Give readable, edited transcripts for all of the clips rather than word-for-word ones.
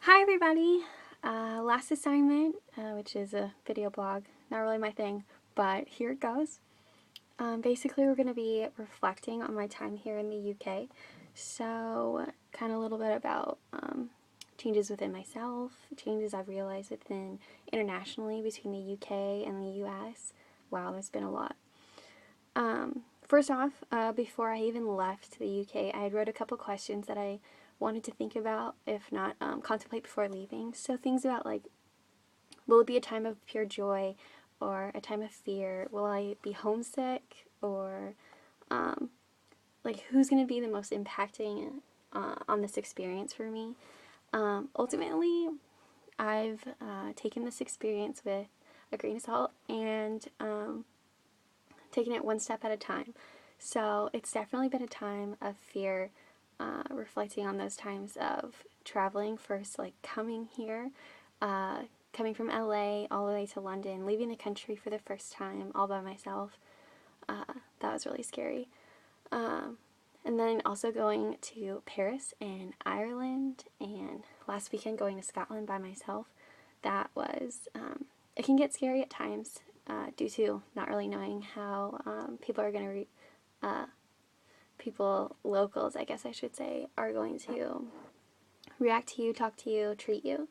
Hi everybody! Last assignment, which is a video blog, not really my thing, but here it goes. Basically we're going to be reflecting on my time here in the UK, so kind of a little bit about changes within myself, changes I've realized within internationally between the UK and the US. Wow, there's been a lot. First off, before I even left the UK, I had wrote a couple questions that I wanted to think about, if not contemplate before leaving. So things about like, will it be a time of pure joy or a time of fear? Will I be homesick? Or like, who's going to be the most impacting on this experience for me? Ultimately, I've taken this experience with a grain of salt and taking it one step at a time. So it's definitely been a time of fear, reflecting on those times of traveling, first like coming here, coming from LA all the way to London, leaving the country for the first time all by myself. That was really scary. And then also going to Paris and Ireland, and last weekend going to Scotland by myself. That was, it can get scary at times, due to not really knowing how people are going to people, locals, I guess I should say, are going to react to you, talk to you, treat you,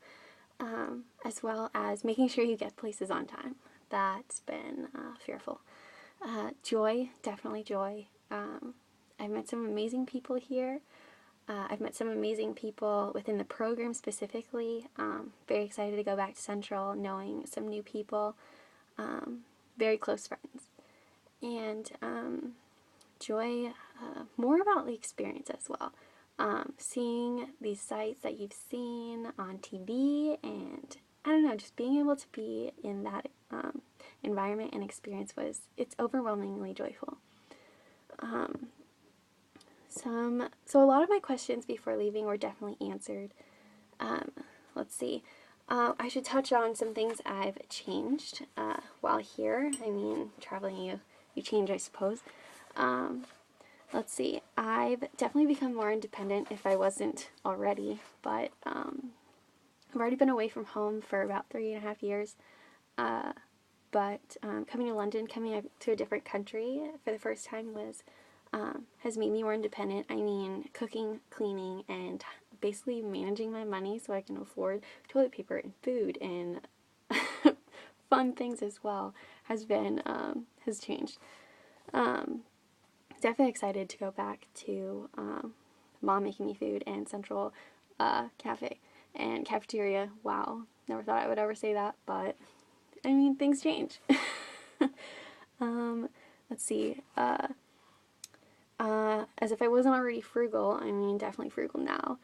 as well as making sure you get places on time. That's been fearful. Joy, definitely joy. I've met some amazing people here. I've met some amazing people within the program specifically. Very excited to go back to Central, knowing some new people, very close friends. And joy, more about the experience as well. Seeing these sites that you've seen on TV, and I don't know, just being able to be in that environment and experience it's overwhelmingly joyful. So a lot of my questions before leaving were definitely answered. Let's see. I should touch on some things I've changed while here. I mean, traveling, you change, I suppose. Let's see. I've definitely become more independent, if I wasn't already, but I've already been away from home for about 3.5 years. But coming to London, coming to a different country for the first time has made me more independent. I mean, cooking, cleaning, and basically managing my money so I can afford toilet paper and food and fun things as well has changed. Definitely excited to go back to mom making me food and Central Cafe and cafeteria. Wow, never thought I would ever say that, but I mean, things change. Let's see. As if I wasn't already frugal, I mean, definitely frugal now.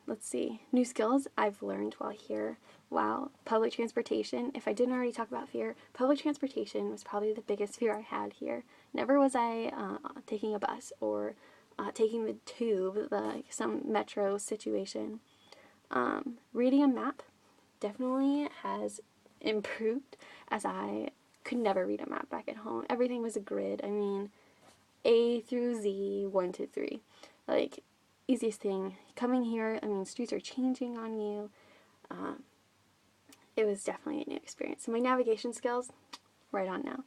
Let's see. New skills I've learned while here. Wow. Public transportation. If I didn't already talk about fear, public transportation was probably the biggest fear I had here. Never was I taking a bus or taking the tube, like some metro situation. Reading a map definitely has improved, as I could never read a map back at home. Everything was a grid. I mean, A through Z, 1 to 3. Like, easiest thing. Coming here, I mean, streets are changing on you. It was definitely a new experience. So my navigation skills, right on now.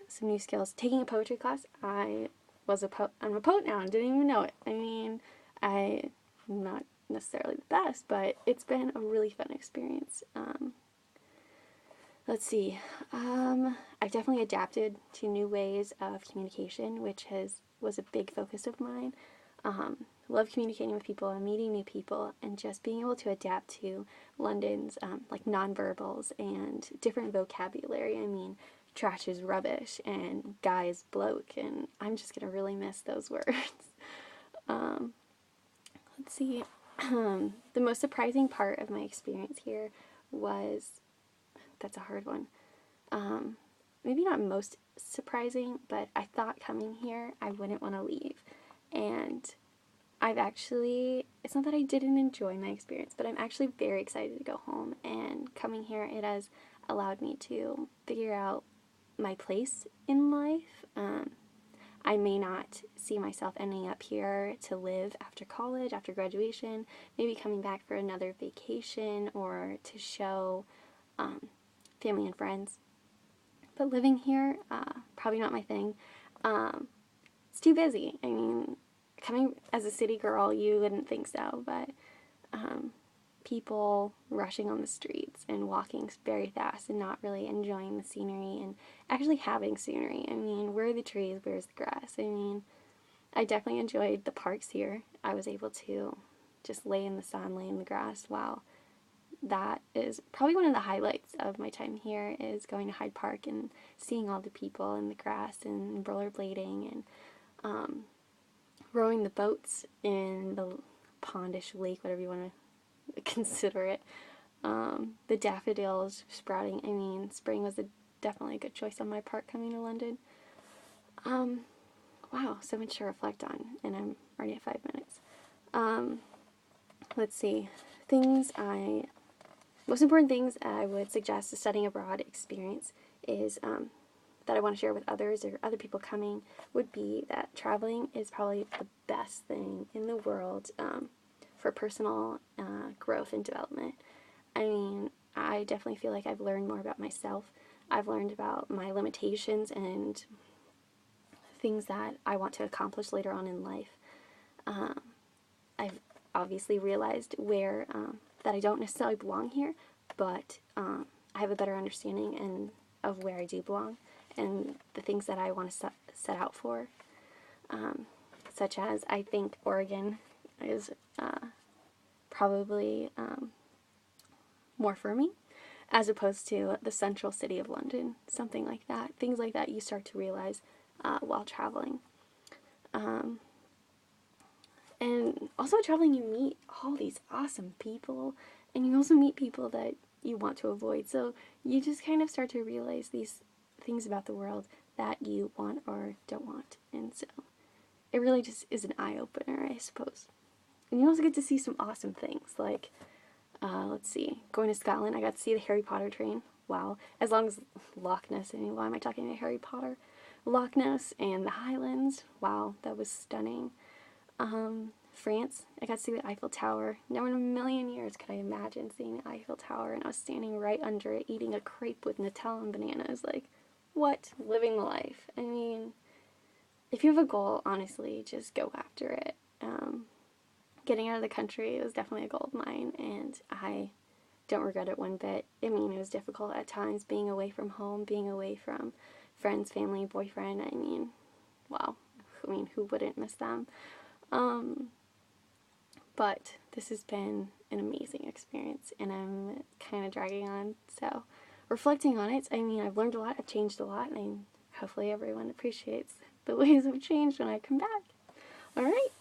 Some new skills. Taking a poetry class. I'm a poet now and didn't even know it. I mean, I'm not necessarily the best, but it's been a really fun experience. Let's see. I've definitely adapted to new ways of communication, which was a big focus of mine. Love communicating with people and meeting new people, and just being able to adapt to London's like nonverbals and different vocabulary. I mean, trash is rubbish and guy is bloke, and I'm just gonna really miss those words. Let's see. The most surprising part of my experience here was, that's a hard one. Maybe not most surprising, but I thought coming here I wouldn't want to leave. And it's not that I didn't enjoy my experience, but I'm actually very excited to go home. And coming here, it has allowed me to figure out my place in life. I may not see myself ending up here to live after college, after graduation, maybe coming back for another vacation or to show family and friends. But living here, probably not my thing. It's too busy. I mean, coming as a city girl, you wouldn't think so, but people rushing on the streets and walking very fast and not really enjoying the scenery and actually having scenery. I mean, where are the trees? Where's the grass? I mean, I definitely enjoyed the parks here. I was able to just lay in the sun, lay in the grass. Wow, that is probably one of the highlights of my time here, is going to Hyde Park and seeing all the people in the grass and rollerblading and rowing the boats in the pondish lake, whatever you want to consider it. The daffodils sprouting. I mean, spring was definitely a good choice on my part coming to London. Wow, so much to reflect on, and I'm already at 5 minutes. Let's see. Most important things I would suggest a studying abroad experience is that I want to share with others or other people coming would be that traveling is probably the best thing in the world for personal growth and development. I mean, I definitely feel like I've learned more about myself. I've learned about my limitations and things that I want to accomplish later on in life. I've obviously realized where that I don't necessarily belong here, but I have a better understanding of where I do belong and the things that I want to set out for, such as I think Oregon is probably more for me, as opposed to the central city of London, something like that. Things like that you start to realize while traveling. And also traveling, you meet all these awesome people, and you also meet people that you want to avoid. So you just kind of start to realize these things about the world that you want or don't want. And so it really just is an eye-opener, I suppose. And you also get to see some awesome things, like, let's see, going to Scotland, I got to see the Harry Potter train. Wow. As long as Loch Ness, I mean, why am I talking about Harry Potter? Loch Ness and the Highlands. Wow, that was stunning. France, I got to see the Eiffel Tower. Never in a million years could I imagine seeing the Eiffel Tower, and I was standing right under it eating a crepe with Nutella and bananas. Like, what? Living the life. I mean, if you have a goal, honestly, just go after it. Getting out of the country was definitely a goal of mine, and I don't regret it one bit. I mean, it was difficult at times being away from home, being away from friends, family, boyfriend. I mean, wow. I mean, who wouldn't miss them? But this has been an amazing experience, and I'm kind of dragging on. So, reflecting on it, I mean, I've learned a lot, I've changed a lot, and hopefully everyone appreciates the ways I've changed when I come back. Alright,